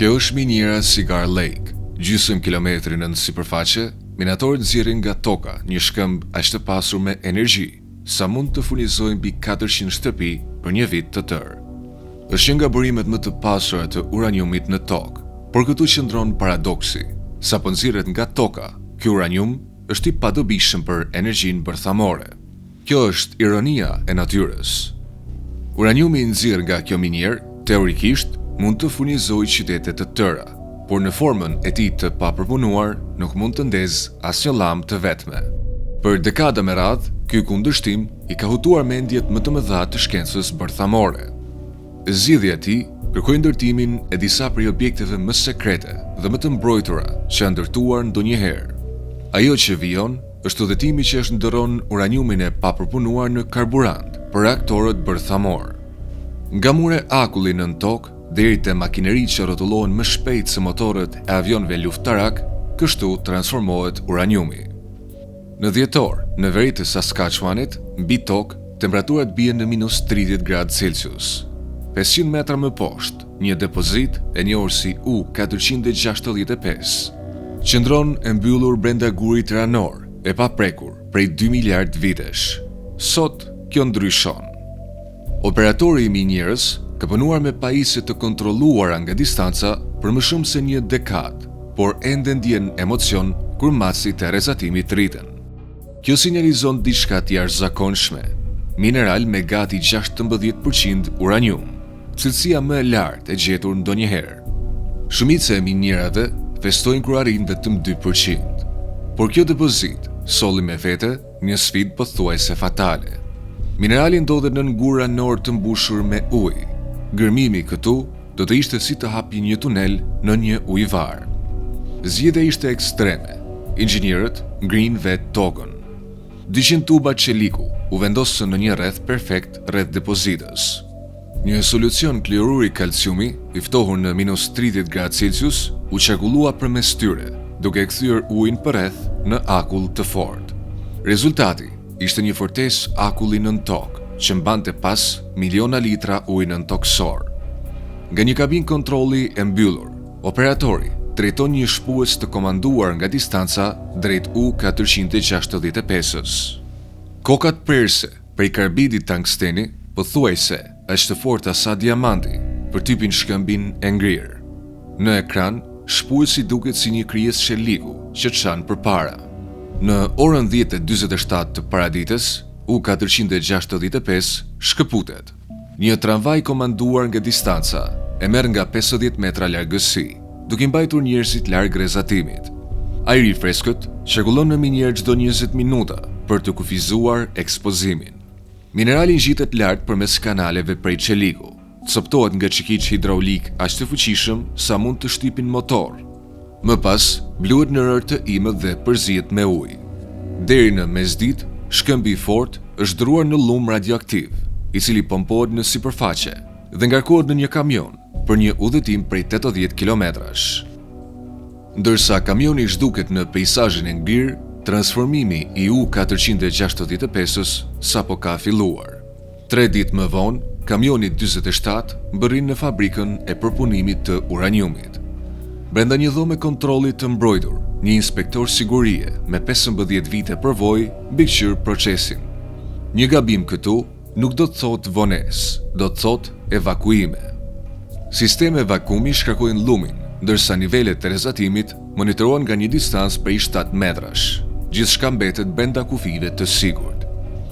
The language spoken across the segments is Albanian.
Kjo është miniera Cigar Lake. Gjysmë kilometri në sipërfaqe, minatorët nxjerrin nga toka një shkëmb aq të pasur me energji, sa mund të furnizojnë mbi 400 shtëpi për një vit të tërë. Është një nga burimet më të pasura të uraniumit në tokë, por këtu qëndron paradoksi. Sapo nxirret nga toka, ky uranium është i padobishëm për energjinë bërthamore. Kjo është ironia e natyrës. Uraniumi nxirr nga kjo minierë, teorikisht, mund të furnizojë qytete të tëra, por në formën e tij të papërpunuar nuk mund të ndezë asnjë llam të vetme. Për dekada me radhë, ky kundërshtim i ka hutuar mendjet më të mëdha të shkencës bërthamore. Zgjidhja e tij kërkoi ndërtimin e disa prej objekteve më sekrete dhe më të mbrojtura që janë ndërtuar ndonjëherë. Ajo që vijon është udhëtimi që është ndërron uraniumin e papërpunuar në karburant për reaktorët bërthamor. Nga mure akulli nën tokë deri te makineri që rrotullohen më shpejt se motorët e avionëve luftarak, kështu transformohet uraniumi. Në dhjetor, në veri të Saskatchewanit, mbi tokë, temperaturat bien në -30°C. 500 metra më poshtë, një depozit e njohur si U-465, qëndron e mbyllur brenda gurit ranor, e paprekur prej 2 miliard vitesh. Sot, kjo ndryshon. Operatori i minierës ka punuar me pajisje të kontrolluara nga distanca për më shumë se një dekadë, por ende ndjen emocion kur macit e rrezatimit rriten. Kjo sinjalizon diçka të jashtëzakonshme, mineral me gati 16% uranium, cilësia më e lartë e gjetur ndonjëherë. Shumica e minierave festojnë kur arrin vetëm 2%, por kjo depozit solli me vete një sfidë pothuajse fatale. Minerali ndodhet në ngur ranor të mbushur me ujë. Gërmimi këtu do të ishte si të hapi një tunel në një ujëvar. Zgjedhja ishte ekstreme. Inxhinierët ngrin vetë tokën. 200 tuba çeliku u vendosën në një rreth perfekt rreth depozitës. Një solucion kloruri kalciumi, i ftohur në -30°C, u çarkullua përmes tyre, duke kthyer ujin përreth në akull të fortë. Rezultati ishte një fortesë akulli nën tokë, që mbante pas miliona litra ujë nëntokësor. Nga një kabin kontrolli e mbyllur, operatori drejton një shpues të komanduar nga distanca drejt U-465-s. Kokat prerëse prej karbidit tungsteni pothuajse është të forta sa diamanti për typin shkëmbin e ngrirë. Në ekran, shpuesi duket si një krijes sheliku që çan përpara. Në orën 10:47 të paradites, U-465 shkëputet. Një tramvaj komanduar nga distanca e merr nga 50 metra largësi, duke mbajtur njerëzit larg rrezatimit. Ajri i freskët çarkullon në minierë çdo 20 minuta për të kufizuar ekspozimin. Minerali ngjitet lart përmes kanaleve prej çeliku, coptohet nga çekiç hidraulik aq të fuqishëm sa mund të shtypin motor. Më pas, bluhet në rër të imët dhe përzihet me ujë. Deri në mesditë, shkëmbi i fortë është dëruar në lum radioaktiv, i cili pompohet në sipërfaqe dhe ngarkohet në një kamion për një udhëtim prej 80 kilometrash. Ndërsa kamioni zhduket në peizazhin e ngrirë, transformimi i U-465-s sapo ka filluar. 3 ditë më vonë, kamioni 47 mbërrin në fabrikën e përpunimit të uraniumit. Brenda një dhome kontrolli të mbrojtur, një inspektor sigurie me 15 vite përvojë mbikëqyr procesin. Një gabim këtu nuk do të thotë vonesë, do të thotë evakuime. Sisteme vakumi shkarkojnë lumin, ndërsa nivelet e rrezatimit monitorohen nga një distancë prej 7 metrash. Gjithçka mbetet brenda kufive të sigurt.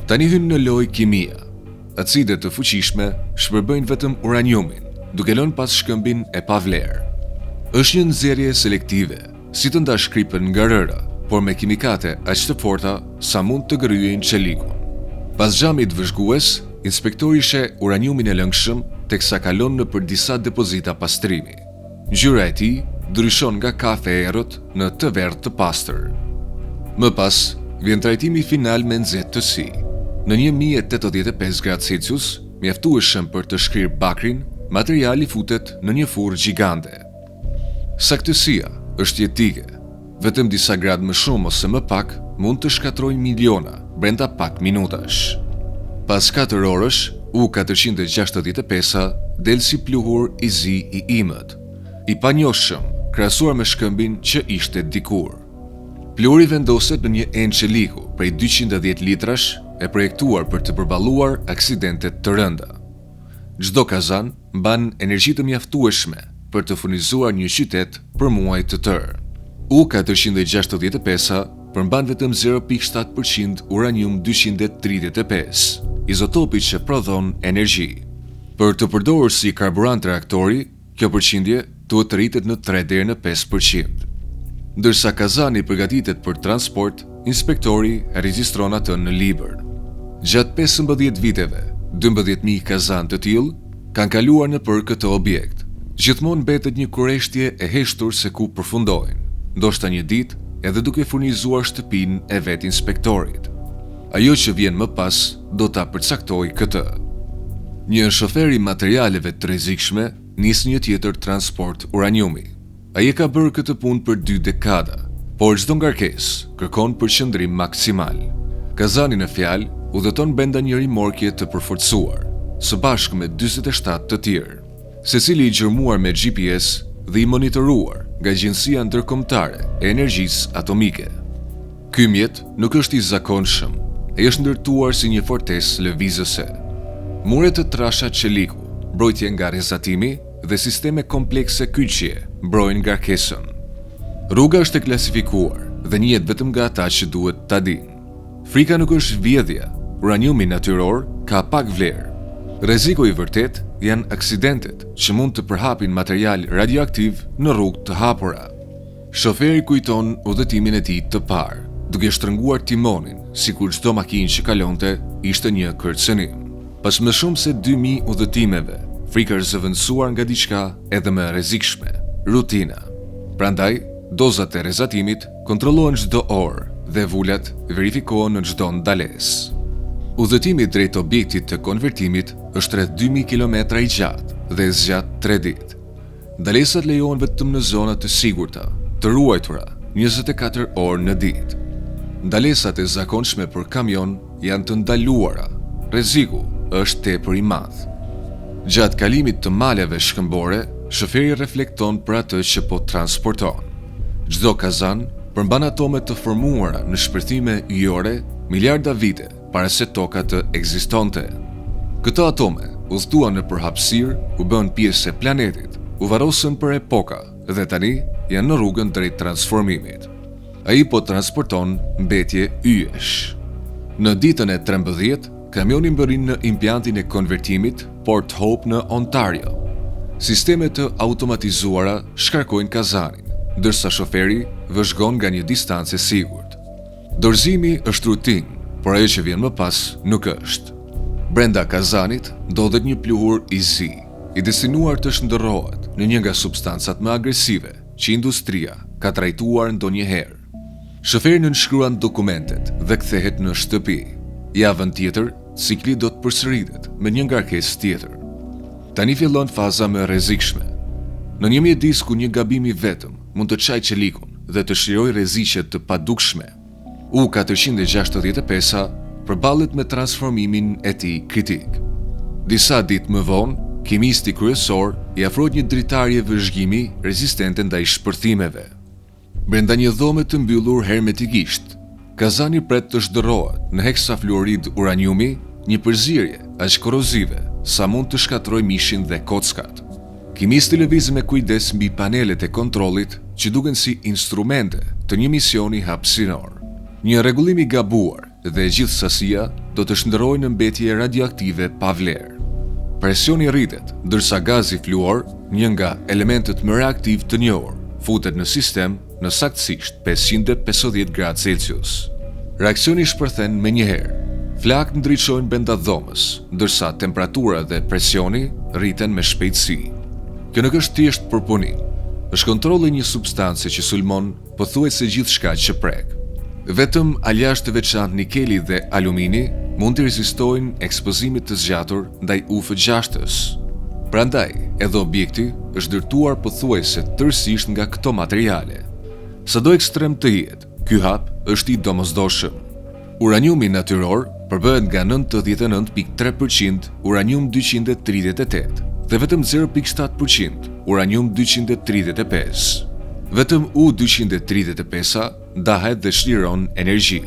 Tani hyn në lojë kimia. Acidet të fuqishme shpërbëjnë vetëm uraniumin, duke lënë pas shkëmbin e pavlerë. Është një nxjerrje selektive, si të ndash kripën nga rëra, por me kimikate aq të forta sa mund të gërryejnë çelikun. Pas xhamit vëzhgues, inspektori sheh uraniumin e lëngshëm teksa kalon nëpër disa depozita pastrimi. Ngjyra e tij ndryshon nga kafe e errët në të verdhë të pastër. Më pas, vjen trajtimi final me nxehtë të si. Në 1085°C, mjaftueshëm për të shkrirë bakrin, materiali futet në një furrë gjigande. Saktësia është jetike. Vetëm disa gradë më shumë ose më pak mund të shkatrojnë miliona brenda pak minutash. Pas 4 orësh, U-465 del si pluhur i zi i imët. i panjohshëm krahasuar me shkëmbin që ishte dikur. Pluri vendoset në një enë qeliku prej 210 litrash e projektuar për të përballuar aksidentet të rënda. Çdo kazan mban energji të mjaftueshme për të furnizuar një qytet për muaj të tërë. U-465 përmban vetëm 0.7% uranium-235, izotopi që prodhon energji. Për të përdorur si karburant reaktori, kjo përqindje duhet të rritet në 3 deri në 5%. Ndërsa kazani përgatitet për transport, inspektori regjistron atë në libër. Gjatë 15 viteve, 12.000 kazan të tillë kanë kaluar nëpër këtë objekt. Gjithmonë mbetet një kurreshtje e heshtur se ku përfundojnë, ndoshta një ditë edhe duke furnizuar shtëpinë e vet inspektorit. Ajo që vjen më pas do ta përcaktoj këtë. Një shofer i materialeve të rrezikshme nis një tjetër transport uraniumi. Ai e ka bërë këtë punë për 2 dekada, por çdo ngarkesë kërkon përqendrim maksimal. Kazani në fjalë udhëton brenda një rimorkje të përforcuar, së bashku me 47 të tjerë, secili i gjërmuar me GPS dhe i monitoruar nga Agjencia Ndërkombëtare e Energjisë Atomike. Ky mjet nuk është i zakonshëm, e është ndërtuar si një fortesë lëvizëse. Mure të trasha qeliku, mbrojtje nga rrezatimi dhe sisteme komplekse kyçje mbrojnë ngarkesën. Rruga është e klasifikuar dhe njihet vetëm nga ata që duhet ta dinë. Frika nuk është vjedhja, uraniumi natyror ka pak vlerë. Rreziku i vërtet janë aksidentet që mund të përhapin material radioaktiv në rrugë të hapura. Shoferi kujton udhëtimin e tij të parë, duke shtrënguar timonin, sikur çdo makinë që kalonte ishte një kërcënim. Pas më shumë se 2000 udhëtimeve, frika është zëvendësuar nga diçka edhe më e rrezikshme, rutina. Prandaj, dozat e rrezatimit kontrollohen çdo orë dhe vulat verifikohen në çdo ndalesë. Udhëtimi drejt objektit të konvertimit është rreth 2000 km i gjatë dhe zgjat 3 ditë. Ndalesat lejohen vetëm në zona të sigurta, të ruajtura 24 orë në ditë. Ndalesat e zakonshme për kamion janë të ndaluara. Rreziku është tepër i madh. Gjatë kalimit të maleve shkëmbore, shoferi reflekton për atë që po transporton. Çdo kazan përmban atome të formuara në shpërthime yjore miliarda vite para se toka të ekzistonte. Këto atome udhëtuan në përhapësirë, u bën pjesë e planetit, u varrosën për epoka dhe tani janë në rrugën drejt transformimit. Ai po transporton mbetje yjesh. Në ditën e 13, kamioni mbërrin në impiantin e konvertimit Port Hope në Ontario. Sistemet të automatizuara shkarkojnë kazanin, ndërsa shoferi vëzhgon nga një distancë e sigurt. Dorëzimi është rutinë, por ajo që vjen më pas nuk është. Brenda kazanit ndodhet një pluhur i zi, i destinuar të shndërrohet në një nga substancat më agresive që industria ka trajtuar ndonjëherë. Shoferi nënshkruan dokumentet dhe kthehet në shtëpi. Javën tjetër, cikli do të përsëritet me një ngarkesë tjetër. Tani fillon faza më e rrezikshme. Në një mjedis ku një gabim i vetëm mund të çajë qelikun dhe të shijojë rreziqe të padukshme, U-465 përballet me transformimin e tij kritik. Disa ditë më vonë, kimisti kryesor i afrohet një dritarje vëzhgimi rezistente ndaj shpërthimeve. Brenda një dhome të mbyllur hermetikisht, kazani pret të zhdërrohet në heksafluorid uraniumi, një përzierje aq korrozive sa mund të shkatërrojë mishin dhe kockat. Kimisti lëviz me kujdes mbi panelet e kontrollit që duken si instrumente të një misioni hapësinor. Një rregullim i gabuar dhe gjithë sasia do të shndërrojë në mbetje radioaktive pa vlerë. Presioni rritet, ndërsa gazi fluor, një nga elementët më reaktiv të njohur, futet në sistem në saktësisht 550 gradë Celsius. Reaksioni shpërthen menjëherë. Flakët ndriçojnë brenda dhomës, ndërsa temperatura dhe presioni rriten me shpejtësi. Kjo nuk është thjesht përpunim, është kontrolli një substance që sulmon pothuajse gjithçka që prek. Vetëm aljash të veçantë nikeli dhe alumini mund të rezistojnë ekspozimit të zgjatur ndaj UF6-s. Prandaj, edhe objekti është ndërtuar pothuajse tërësisht nga këto materiale. Sado ekstrem të jetë, ky hap është i domosdoshëm. Uraniumi natyror përbëhet nga 99.3% uranium-238 dhe vetëm 0.7% uranium-235. Vetëm U-235 ndahet dhe shliron energji.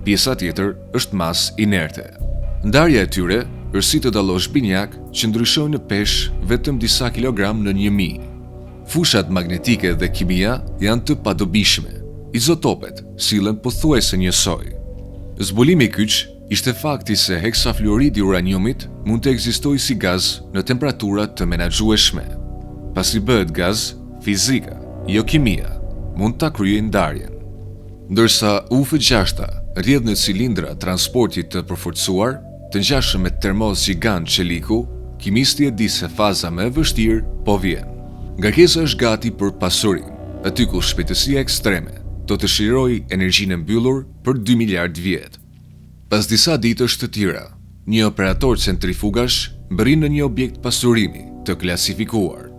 Pjesa tjetër është masë inerte. Ndarja e tyre është si të dallosh binjak që ndryshojnë në peshë vetëm disa kilogram në 1000. Fushat magnetike dhe kimia janë të padobishme. Izotopet sillen pothuajse njësoj. Zbulimi i kyç ishte fakti se heksafluoridi i uraniumit mund të ekzistojë si gaz në temperatura të menaxhueshme. Pasi bëhet gaz, fizika, jo kimia, mund ta kryejë ndarjen. Ndërsa UF6 rrjedh në cilindra transportit të përforcuar, të ngjashëm me termos gjigant qeliku, kimisti e di se faza më e vështirë po vjen. Ngarkesa është gati për pasurim, aty ku shpejtësia ekstreme do të shirojë energjinë e mbyllur për 2 miliard vjet. Pas disa ditësh të tjera, një operator centrifugash mbërrin në një objekt pasurimi të klasifikuar.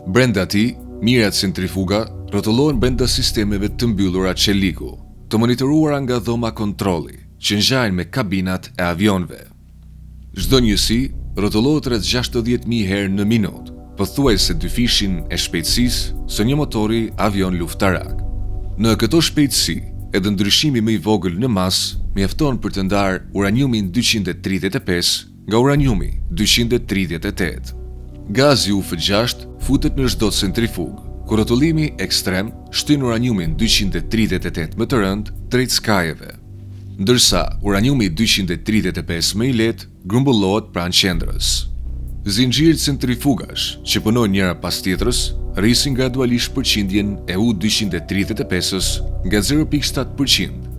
Brenda tij, mirat centrifuga rrotullohen brenda sistemeve të mbyllura qeliku, të monitoruara nga dhoma kontrolli, që ngjajnë me kabinat e avionëve. Çdo njësi rrotullohet rreth 60.000 herë në minutë, pothuajse dyfishin e shpejtësisë së një motori avion luftarak. Në këto shpejtësi, edhe ndryshimi më i vogël në masë mjafton për të ndarë uraniumin 235 nga uraniumi 238. Gazi UF6 futet në çdo centrifugë, ku rrotullimi ekstrem shtyn uraniumin 238 më të rënd drejt skajeve, ndërsa uraniumi 235 më i lehtë grumbullohet pranë qendrës. Zinxhirët centrifugash që punojnë njëra pas tjetrës rrisin gradualisht përqindjen e U-235-s nga 0.7%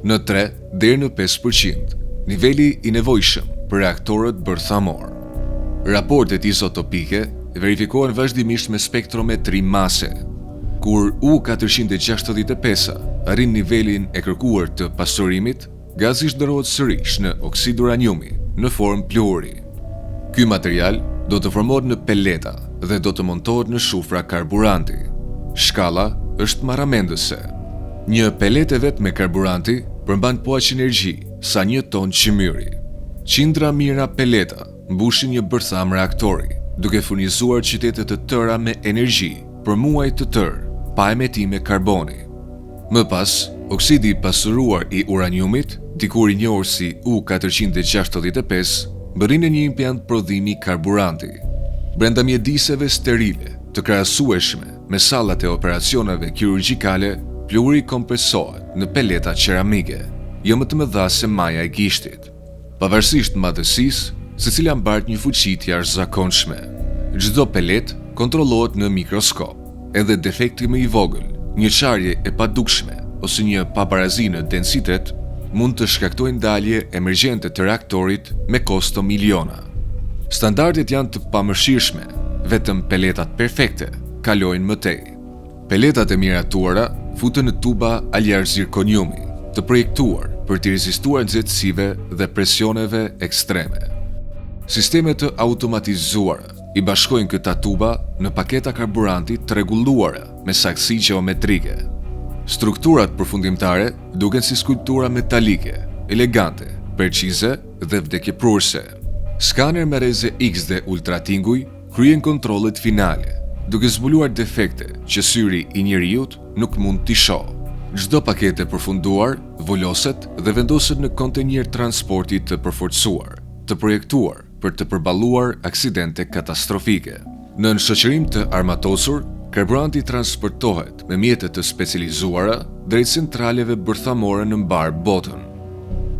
në 3 deri në 5%, niveli i nevojshëm për reaktorët bërthamor. Raportet izotopike verifikohen vazhdimisht me spektrometri mase. Kur U-465 arrin nivelin e kërkuar të pasurimit, gazi shndërrohet sërish në oksid uraniumi në formë pluhuri. Ky material do të formohet në peleta dhe do të montohet në shufra karburanti. Shkalla është marramendëse. Një pelet e vet me karburanti përmban po aq energji sa 1 ton çmyri. Qindra mijëra peleta mbushin një bërtham reaktori, duke furnizuar qytete të tëra me energji për muaj të tërë, pa emetime karboni. Më pas, oksidi i pasuruar i uraniumit, dikur i njohur si U-465, mbërrin në një impiant prodhimi karburanti. Brenda mjediseve sterile, të krahasueshme me sallat e operacioneve kirurgjikale, pluhuri kompresohet në peleta qeramike, jo më të mëdha se maja e gishtit. Pavarësisht madhësisë, secila mbart një fuqi të jashtëzakonshme. Çdo pelet kontrollohet në mikroskop. Edhe defekti më i vogël, një çarje e padukshme ose një paparazi në densitet mund të shkaktojnë dalje emergjente të reaktorit me kosto miliona. Standardet janë të pamëshirshme, vetëm peletat perfekte kalojnë më tej. Peletat e miratuara futen në tuba aljar zirkoniumi, të projektuar për të rezistuar nxehtësive dhe presioneve ekstreme. Sistemet të automatizuara i bashkojnë këta tuba në paketa karburanti të rregulluara me saktësi gjeometrike. Strukturat përfundimtare duken si skulptura metalike, elegante, precize dhe vdekjeprurse. Skaner me reze X dhe ultratinguj kryen kontrollet finale, duke zbuluar defekte që syri i njeriut nuk mund t'i shohë. Çdo paketë e përfunduar voloset dhe vendoset në kontenjer transporti të përforcuar, të projektuar për të përballuar aksidente katastrofike. Në shoqërim të armatosur, karburanti transportohet me mjete të specializuara drejt centraleve bërthamore në mbar botën.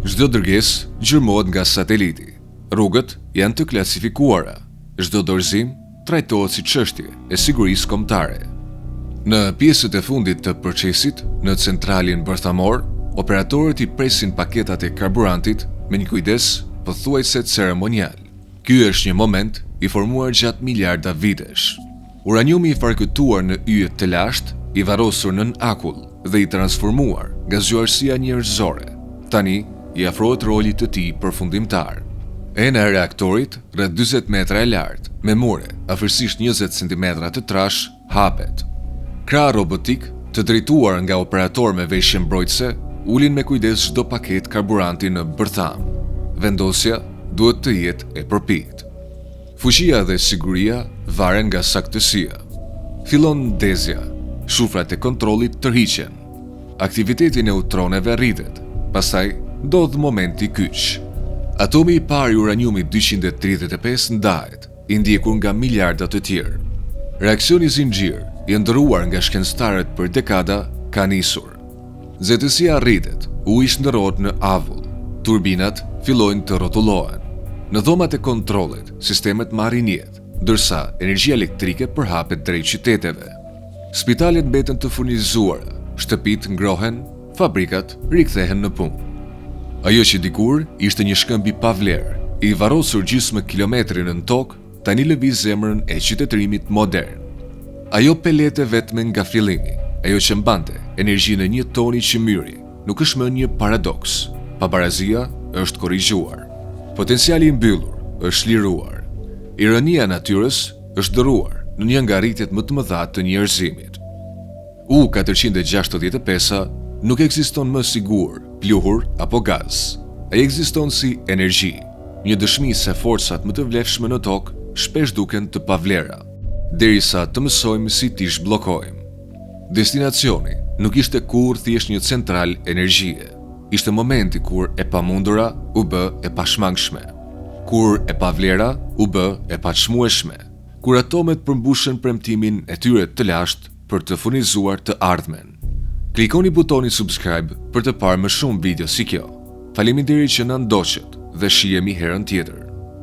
Çdo dërgesë gjyrmohet nga sateliti. Rrugët janë të klasifikuara. Çdo dorëzim trajtohet si çështje e sigurisë kombëtare. Në pjesët e fundit të procesit, në centralin bërthamor, operatorët i presin paketat e karburantit me një kujdes pothuajse ceremonial. Ky është një moment i formuar gjatë miliarda vitesh. Uraniumi i farkëtuar në yje të lashtë, i varrosur nën akull dhe i transformuar nga zgjuarësia njerëzore, tani i afrohet rolit të tij përfundimtar. Ena e reaktorit, rreth 40 metra e lartë, me mure afërsisht 20 cm të trash, hapet. Krah robotik, të drejtuar nga operator me veshje mbrojtëse, ulin me kujdes çdo paketë karburanti në bërtham. Vendosja duhet të jetë e përpikt. Fuqia dhe siguria varen nga saktësia. Fillon ndezja, shufrat e kontrollit tërhiqen. Aktiviteti i neutroneve rritet, pastaj ndodh momenti kyç. Atomi i parë i uraniumit 235 ndahet, i ndjekur nga miliarda të tjerë. Reaksioni zinxhir, i ndërruar nga shkencëtarët për dekada, ka nisur. Nxehtësia rritet, uji shndërrohet në avull, turbinat fillojnë të rrotullohen. Në dhomat e kontrollit, sistemet marrin jetë, ndërsa energjia elektrike përhapet drejt qyteteve. Spitalet mbeten të furnizuara, shtëpitë ngrohen, fabrikat rikthehen në punë. Ajo që dikur ishte një shkëmb i pavlerë, i varrosur gjysmë kilometri në tokë, tani lëviz zemrën e qytetërimit modern. Ajo pelete vetme nga fillimi, ajo që mbante energjinë në një toni qymyri, nuk është më një paradoks. Pabarazia është korrigjuar. Potenciali i mbyllur është liruar. Ironia e natyrës është dëruar në një nga rritjet më të mëdha të njerëzimit. U-465 nuk ekziston më sigur, pluhur apo gaz. Ai ekziston si energji, një dëshmi se forcat më të vlefshme në tokë shpesh duken të pavlera, derisa të mësojmë si t'i zhbllokojmë. Destinacioni nuk ishte kurrë thjesht një central energjie. Ishte momenti kur e pamundura u bë e pashmangshme, kur e pavlera u bë e paçmueshme, kur atomet përmbushën premtimin e tyre të lashtë për të furnizuar të ardhmen. Klikoni butonin subscribe për të parë më shumë video si kjo. Faleminderit që na ndoqët dhe shihemi herën tjetër.